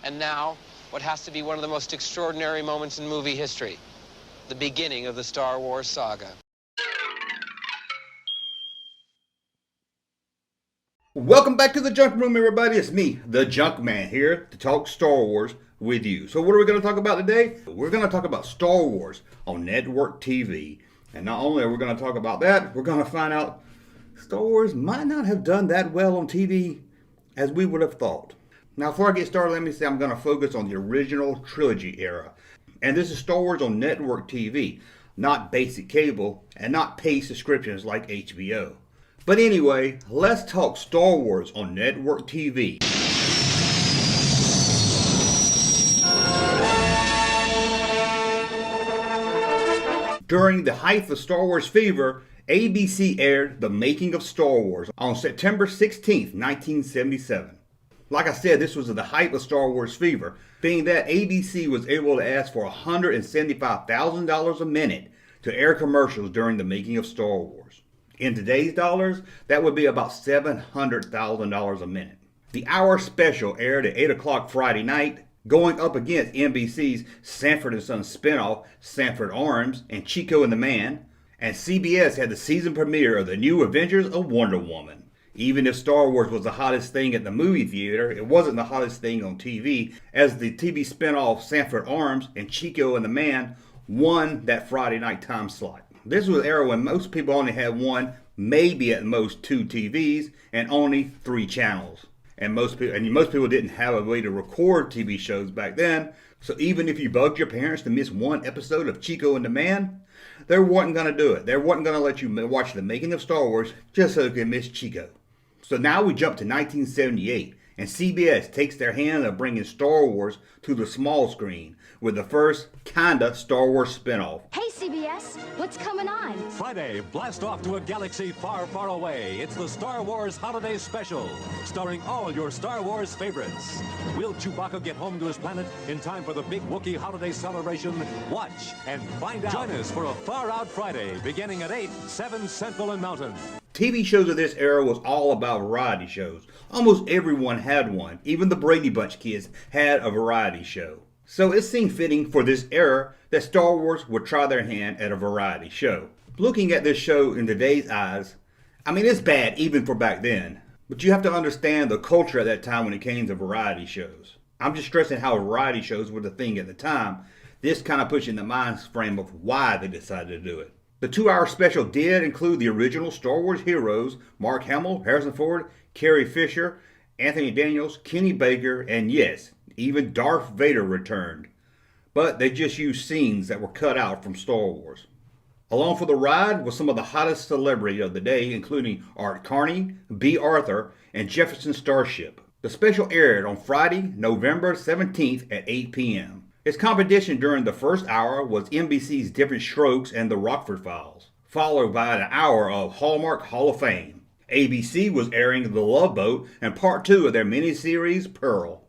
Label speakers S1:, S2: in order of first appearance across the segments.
S1: And now, what has to be one of the most extraordinary moments in movie history, the beginning of the Star Wars saga.
S2: Welcome back to the Junk Room, everybody. It's me, the Junkman, here to talk Star Wars with you. So what are we going to talk about today? We're going to talk about Star Wars on network TV. And not only are we going to talk about that, we're going to find out Star Wars might not have done that well on TV as we would have thought. Now, before I get started, let me say I'm going to focus on the original trilogy era. And this is Star Wars on network TV, not basic cable and not paid subscriptions like HBO. But anyway, let's talk Star Wars on network TV. During the height of Star Wars fever, ABC aired The Making of Star Wars on September 16th, 1977. Like I said, this was at the height of Star Wars fever, being that ABC was able to ask for $175,000 a minute to air commercials during the making of Star Wars. In today's dollars, that would be about $700,000 a minute. The hour special aired at 8 o'clock Friday night, going up against NBC's Sanford & Son spinoff, Sanford Arms and Chico and the Man, and CBS had the season premiere of the new Avengers of Wonder Woman. Even if Star Wars was the hottest thing at the movie theater, it wasn't the hottest thing on TV, as the TV spinoff Sanford Arms and Chico and the Man won that Friday night time slot. This was an era when most people only had one, maybe at most two TVs, and only 3 channels. And most people didn't have a way to record TV shows back then, so even if you bugged your parents to miss one episode of Chico and the Man, they weren't going to do it. They weren't going to let you watch the making of Star Wars just so you could miss Chico. So now we jump to 1978, and CBS takes their hand of bringing Star Wars to the small screen with the first kinda Star Wars spinoff.
S3: Hey CBS, what's coming on?
S4: Friday, blast off to a galaxy far, far away. It's the Star Wars Holiday Special, starring all your Star Wars favorites. Will Chewbacca get home to his planet in time for the big Wookiee holiday celebration? Watch and find out. Join us for a Far Out Friday, beginning at 8, 7 Central and Mountain.
S2: TV shows of this era was all about variety shows. Almost everyone had one. Even the Brady Bunch kids had a variety show. So it seemed fitting for this era that Star Wars would try their hand at a variety show. Looking at this show in today's eyes, I mean, it's bad even for back then. But you have to understand the culture at that time when it came to variety shows. I'm just stressing how variety shows were the thing at the time. This kind of puts you in the mind frame of why they decided to do it. The 2-hour special did include the original Star Wars heroes, Mark Hamill, Harrison Ford, Carrie Fisher, Anthony Daniels, Kenny Baker, and yes, even Darth Vader returned. But they just used scenes that were cut out from Star Wars. Along for the ride was some of the hottest celebrities of the day, including Art Carney, B. Arthur, and Jefferson Starship. The special aired on Friday, November 17th at 8 p.m. Its competition during the first hour was NBC's Diff'rent Strokes and The Rockford Files, followed by an hour of Hallmark Hall of Fame. ABC was airing The Love Boat and part 2 of their miniseries Pearl.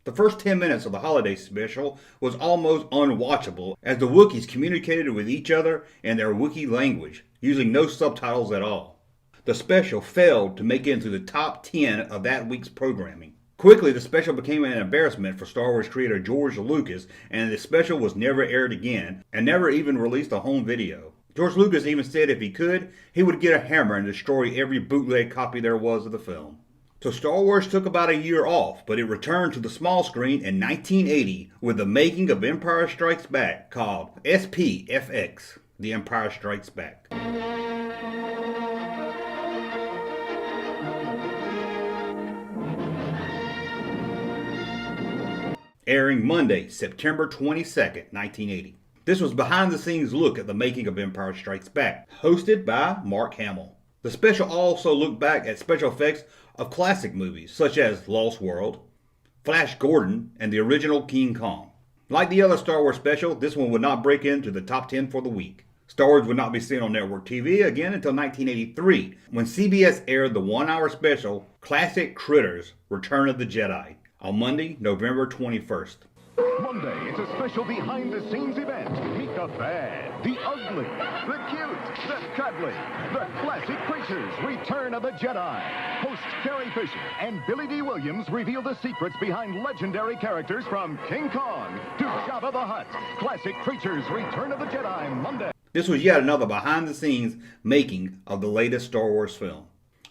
S2: The first 10 minutes of the holiday special was almost unwatchable as the Wookiees communicated with each other in their Wookiee language, using no subtitles at all. The special failed to make it into the top 10 of that week's programming. Quickly, the special became an embarrassment for Star Wars creator George Lucas, and the special was never aired again, and never even released a home video. George Lucas even said if he could, he would get a hammer and destroy every bootleg copy there was of the film. So Star Wars took about a year off, but it returned to the small screen in 1980 with the making of Empire Strikes Back, called SPFX, The Empire Strikes Back. Airing Monday, September 22nd, 1980. This was behind-the-scenes look at the making of Empire Strikes Back, hosted by Mark Hamill. The special also looked back at special effects of classic movies, such as Lost World, Flash Gordon, and the original King Kong. Like the other Star Wars special, this one would not break into the top 10 for the week. Star Wars would not be seen on network TV again until 1983, when CBS aired the 1-hour special, Classic Critters, Return of the Jedi, on Monday, November 21st.
S5: Monday, it's a special behind-the-scenes event. Meet the bad, the ugly, the cute, the cuddly, the classic creatures. Return of the Jedi. Hosts Carrie Fisher and Billy D. Williams reveal the secrets behind legendary characters from King Kong to Jabba the Hutt. Classic Creatures, Return of the Jedi, Monday.
S2: This was yet another behind-the-scenes making of the latest Star Wars film.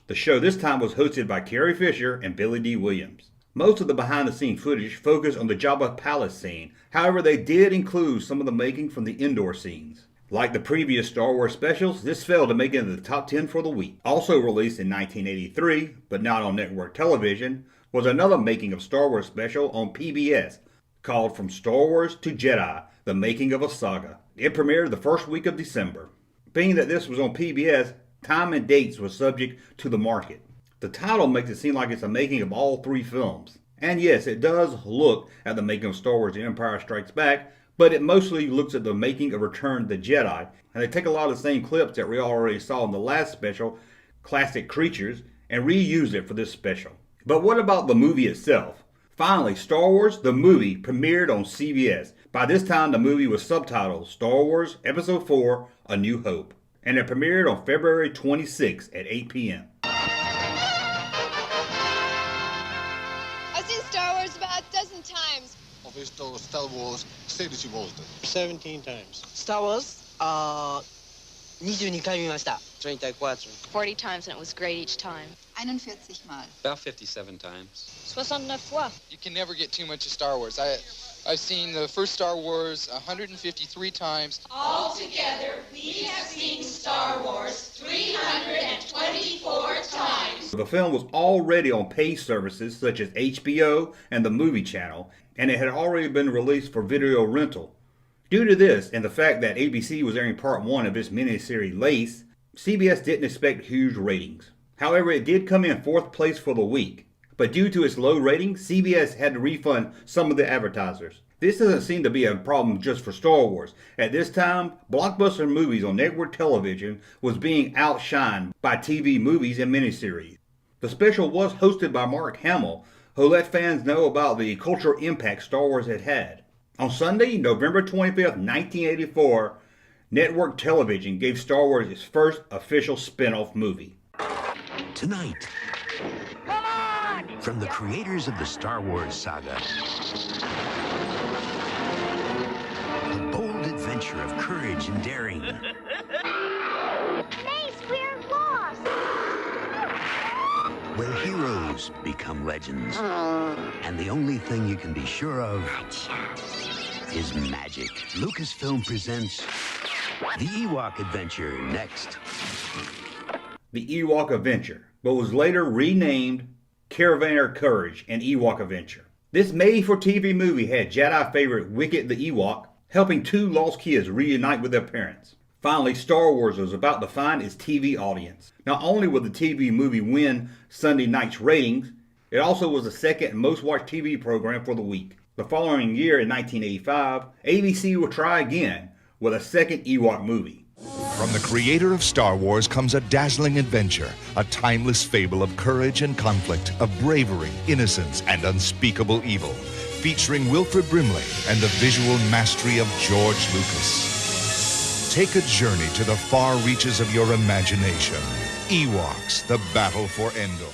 S2: The show this time was hosted by Carrie Fisher and Billy D. Williams. Most of the behind-the-scenes footage focused on the Jabba Palace scene. However, they did include some of the making from the indoor scenes. Like the previous Star Wars specials, this failed to make it into the top 10 for the week. Also released in 1983, but not on network television, was another making of Star Wars special on PBS called From Star Wars to Jedi, The Making of a Saga. It premiered the first week of December. Being that this was on PBS, time and dates was subject to the market. The title makes it seem like it's a making of all three films. And yes, it does look at the making of Star Wars The Empire Strikes Back, but it mostly looks at the making of Return of the Jedi. And they take a lot of the same clips that we already saw in the last special, Classic Creatures, and reuse it for this special. But what about the movie itself? Finally, Star Wars, the movie, premiered on CBS. By this time, the movie was subtitled Star Wars Episode 4, A New Hope. And it premiered on February 26 at 8 p.m.
S6: I've seen Star Wars about a dozen times.
S7: Ho visto Star Wars 16 volte.
S8: 17 times.
S9: Star Wars, 22回見ました。
S8: 34.
S3: 40 times, and it was great each time.
S6: 41 Mal.
S1: About 57 times.
S3: 69 fois.
S10: You can never get too much of Star Wars. I've seen the first Star Wars 153 times.
S11: Altogether, we have seen Star Wars 324 times.
S2: The film was already on paid services such as HBO and the Movie Channel, and it had already been released for video rental. Due to this, and the fact that ABC was airing part 1 of its miniseries Lace, CBS didn't expect huge ratings. However, it did come in 4th place for the week. But due to its low rating, CBS had to refund some of the advertisers. This doesn't seem to be a problem just for Star Wars. At this time, blockbuster movies on network television was being outshined by TV movies and miniseries. The special was hosted by Mark Hamill, who let fans know about the cultural impact Star Wars had had. On Sunday, November 25th, 1984, network television gave Star Wars its first official spin-off movie.
S12: Tonight, from the creators of the Star Wars saga, a bold adventure of courage and daring.
S3: Mace, we're lost!
S12: Where heroes become legends. And the only thing you can be sure of is magic. Lucasfilm presents The Ewok Adventure next.
S2: The Ewok Adventure, but was later renamed Caravaner Courage and Ewok Adventure. This made-for-TV movie had Jedi favorite Wicket the Ewok helping 2 lost kids reunite with their parents. Finally, Star Wars was about to find its TV audience. Not only would the TV movie win Sunday night's ratings, it also was the second most watched TV program for the week. The following year, in 1985, ABC would try again with a second Ewok movie.
S13: From the creator of Star Wars comes a dazzling adventure, a timeless fable of courage and conflict, of bravery, innocence, and unspeakable evil, featuring Wilfred Brimley and the visual mastery of George Lucas. Take a journey to the far reaches of your imagination. Ewoks, The Battle for Endor.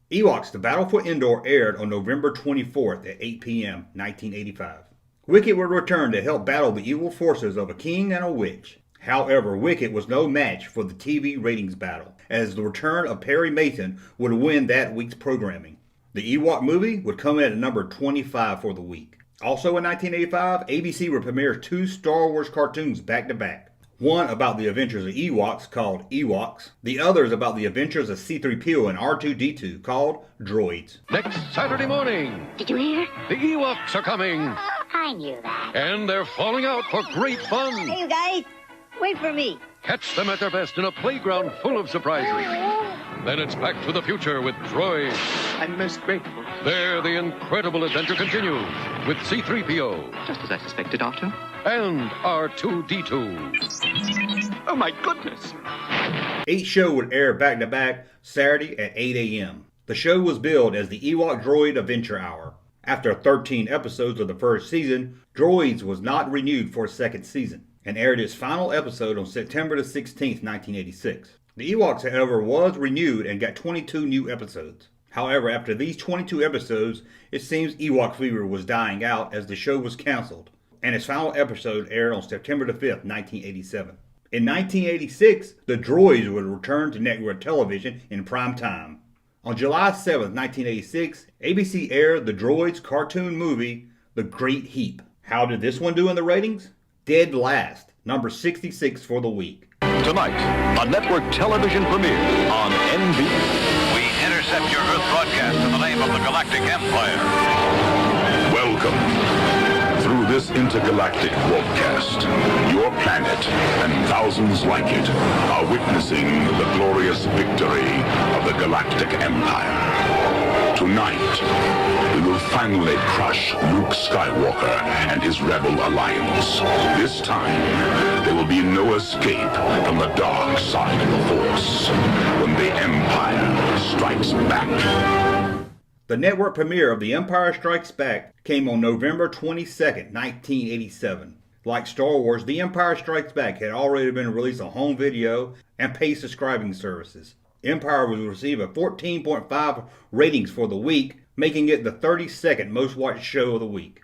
S2: Ewoks, The Battle for Endor aired on November 24th at 8 p.m., 1985. Wicket would return to help battle the evil forces of a king and a witch. However, Wicket was no match for the TV ratings battle, as the return of Perry Mason would win that week's programming. The Ewok movie would come in at number 25 for the week. Also in 1985, ABC would premiere 2 Star Wars cartoons back-to-back. One about the adventures of Ewoks called Ewoks. The other is about the adventures of C-3PO and R2-D2 called Droids.
S14: Next Saturday morning.
S3: Did you hear?
S14: The Ewoks are coming.
S3: I knew that.
S14: And they're falling out for great fun.
S9: Hey, you guys, wait for me.
S14: Catch them at their best in a playground full of surprises. Then it's back to the future with droids.
S8: I'm most grateful.
S14: There, the incredible adventure continues with C-3PO.
S8: Just as I suspected, R2.
S14: And R2-D2.
S8: Oh, my goodness.
S2: Each show would air back-to-back Saturday at 8 a.m. The show was billed as the Ewok Droid Adventure Hour. After 13 episodes of the first season, Droids was not renewed for a second season and aired its final episode on September 16, 1986. The Ewoks, however, was renewed and got 22 new episodes. However, after these 22 episodes, it seems Ewok fever was dying out as the show was canceled, and its final episode aired on September 5, 1987. In 1986, the Droids would return to network television in prime time. On July 7, 1986, ABC aired the Droids cartoon movie, The Great Heap. How did this one do in the ratings? Dead last, number 66 for the week.
S14: Tonight, a network television premiere on NBC.
S15: We intercept your Earth broadcast in the name of the Galactic Empire.
S16: Welcome. Through this intergalactic broadcast, your planet and thousands like it are witnessing the glorious victory of the Galactic Empire. Tonight, we will finally crush Luke Skywalker and his Rebel Alliance. This time, there will be no escape from the dark side of the Force when the Empire strikes back.
S2: The network premiere of The Empire Strikes Back came on November 22, 1987. Like Star Wars, The Empire Strikes Back had already been released on home video and paid subscribing services. Empire would receive a 14.5 ratings for the week, making it the 32nd most watched show of the week.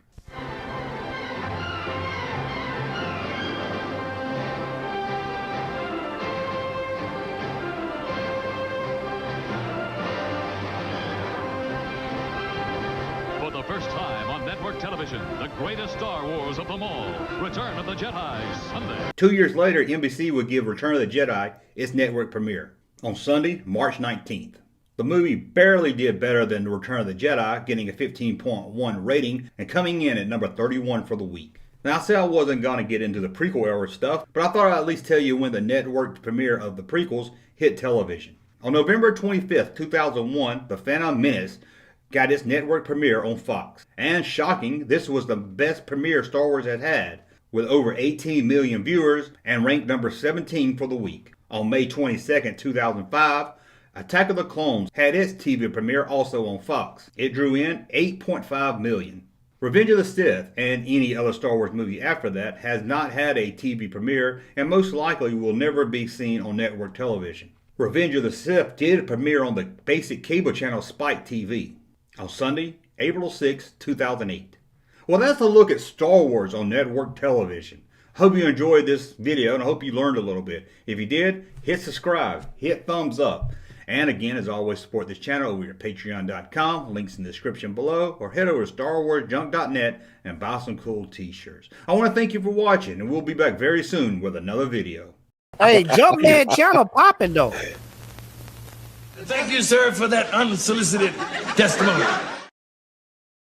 S4: For the first time on network television, the greatest Star Wars of them all, Return of the Jedi, Sunday.
S2: 2 years later, NBC would give Return of the Jedi its network premiere on Sunday, March 19th. The movie barely did better than Return of the Jedi, getting a 15.1 rating and coming in at number 31 for the week. Now, I said I wasn't going to get into the prequel era stuff, but I thought I'd at least tell you when the network premiere of the prequels hit television. On November 25th, 2001, The Phantom Menace got its network premiere on Fox. And shocking, this was the best premiere Star Wars had, with over 18 million viewers and ranked number 17 for the week. On May 22nd, 2005, Attack of the Clones had its TV premiere also on Fox. It drew in 8.5 million. Revenge of the Sith, and any other Star Wars movie after that, has not had a TV premiere and most likely will never be seen on network television. Revenge of the Sith did premiere on the basic cable channel Spike TV on Sunday, April 6, 2008. Well, that's a look at Star Wars on network television. Hope you enjoyed this video and I hope you learned a little bit. If you did, hit subscribe, hit thumbs up. And again, as always, support this channel over at patreon.com, links in the description below, or head over to starwarsjunk.net and buy some cool t-shirts. I want to thank you for watching, and we'll be back very soon with another video.
S17: Hey, Junkman channel popping though.
S18: Thank you, sir, for that unsolicited testimony.